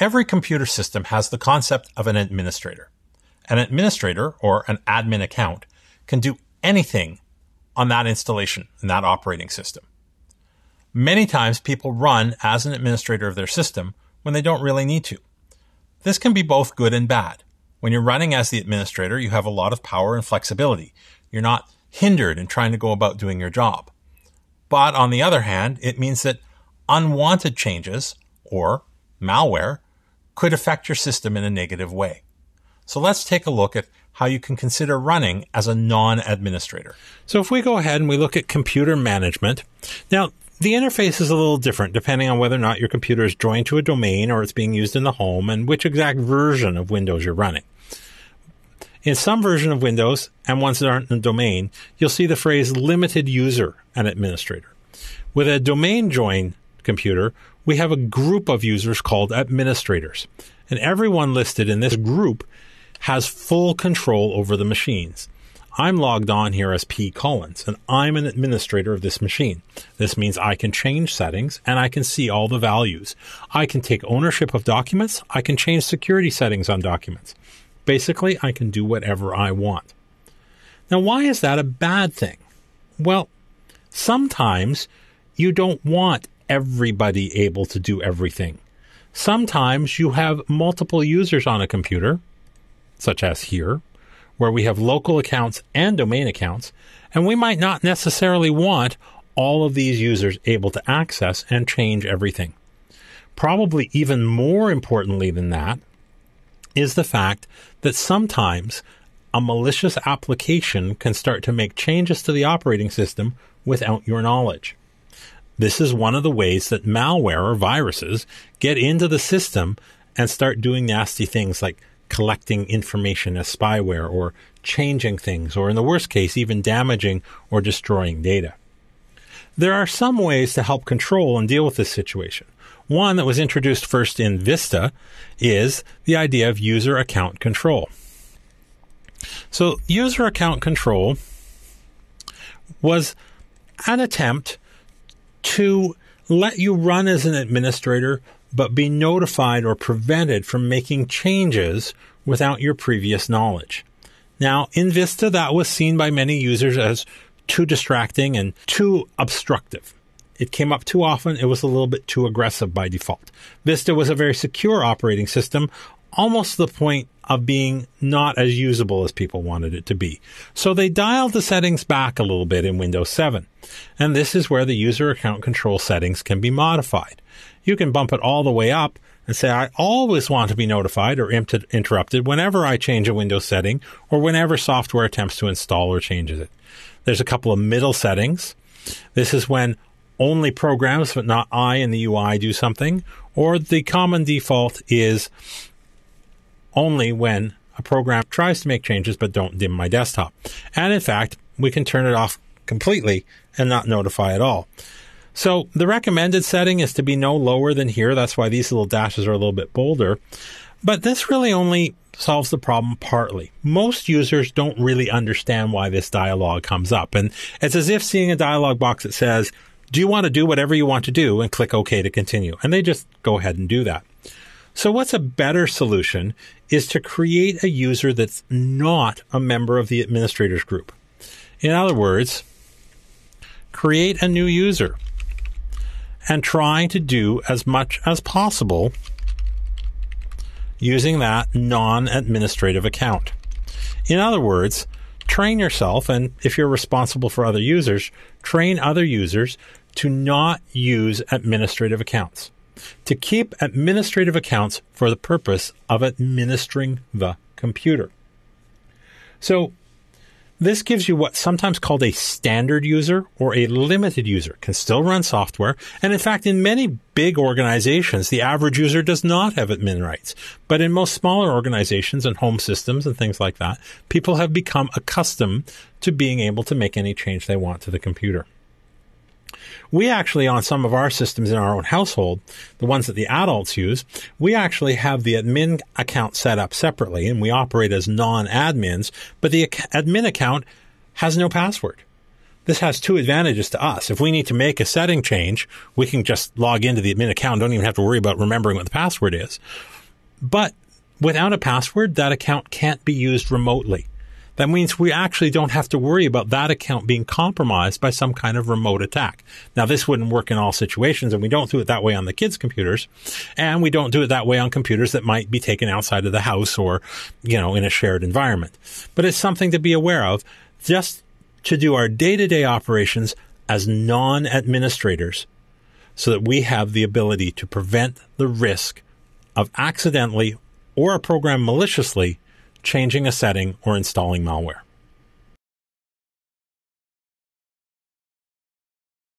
Every computer system has the concept of an administrator. An administrator, or an admin account, can do anything on that installation and that operating system. Many times people run as an administrator of their system when they don't really need to. This can be both good and bad. When you're running as the administrator, you have a lot of power and flexibility. You're not hindered in trying to go about doing your job. But on the other hand, it means that unwanted changes, or malware, could affect your system in a negative way. So let's take a look at how you can consider running as a non-administrator. So if we go ahead and we look at computer management, now the interface is a little different depending on whether or not your computer is joined to a domain or it's being used in the home and which exact version of Windows you're running. In some version of Windows, and ones that aren't in the domain, you'll see the phrase limited user and administrator. With a domain joined computer, we have a group of users called administrators. And everyone listed in this group has full control over the machines. I'm logged on here as P. Collins, and I'm an administrator of this machine. This means I can change settings, and I can see all the values. I can take ownership of documents. I can change security settings on documents. Basically, I can do whatever I want. Now, why is that a bad thing? Well, sometimes you don't want everybody able to do everything. Sometimes you have multiple users on a computer, such as here, where we have local accounts and domain accounts, and we might not necessarily want all of these users able to access and change everything. Probably even more importantly than that is the fact that sometimes a malicious application can start to make changes to the operating system without your knowledge. This is one of the ways that malware or viruses get into the system and start doing nasty things like collecting information as spyware or changing things, or in the worst case, even damaging or destroying data. There are some ways to help control and deal with this situation. One that was introduced first in Vista is the idea of user account control. So user account control was an attempt to let you run as an administrator but be notified or prevented from making changes without your previous knowledge. Now, in Vista, that was seen by many users as too distracting and too obstructive. It came up too often. It was a little bit too aggressive by default. Vista was a very secure operating system, almost to the point of being not as usable as people wanted it to be. So they dialed the settings back a little bit in Windows 7. And this is where the user account control settings can be modified. You can bump it all the way up and say, I always want to be notified or interrupted whenever I change a Windows setting or whenever software attempts to install or changes it. There's a couple of middle settings. This is when only programs, but not I in the UI, do something, or the common default is only when a program tries to make changes but don't dim my desktop. And in fact, we can turn it off completely and not notify at all. So the recommended setting is to be no lower than here. That's why these little dashes are a little bit bolder. But this really only solves the problem partly. Most users don't really understand why this dialog comes up. And it's as if seeing a dialog box that says, do you want to do whatever you want to do? And click OK to continue. And they just go ahead and do that. So what's a better solution is to create a user that's not a member of the administrators group. In other words, create a new user and try to do as much as possible using that non-administrative account. In other words, train yourself, and if you're responsible for other users, train other users to not use administrative accounts, to keep administrative accounts for the purpose of administering the computer. So this gives you what's sometimes called a standard user or a limited user. Can still run software. And in fact, in many big organizations, the average user does not have admin rights. But in most smaller organizations and home systems and things like that, people have become accustomed to being able to make any change they want to the computer. We actually, on some of our systems in our own household, the ones that the adults use, we actually have the admin account set up separately, and we operate as non-admins, but the admin account has no password. This has two advantages to us. If we need to make a setting change, we can just log into the admin account, don't even have to worry about remembering what the password is. But without a password, that account can't be used remotely. That means we actually don't have to worry about that account being compromised by some kind of remote attack. Now, this wouldn't work in all situations, and we don't do it that way on the kids' computers, and we don't do it that way on computers that might be taken outside of the house or, in a shared environment. But it's something to be aware of, just to do our day-to-day operations as non-administrators, so that we have the ability to prevent the risk of accidentally or a program maliciously changing a setting or installing malware.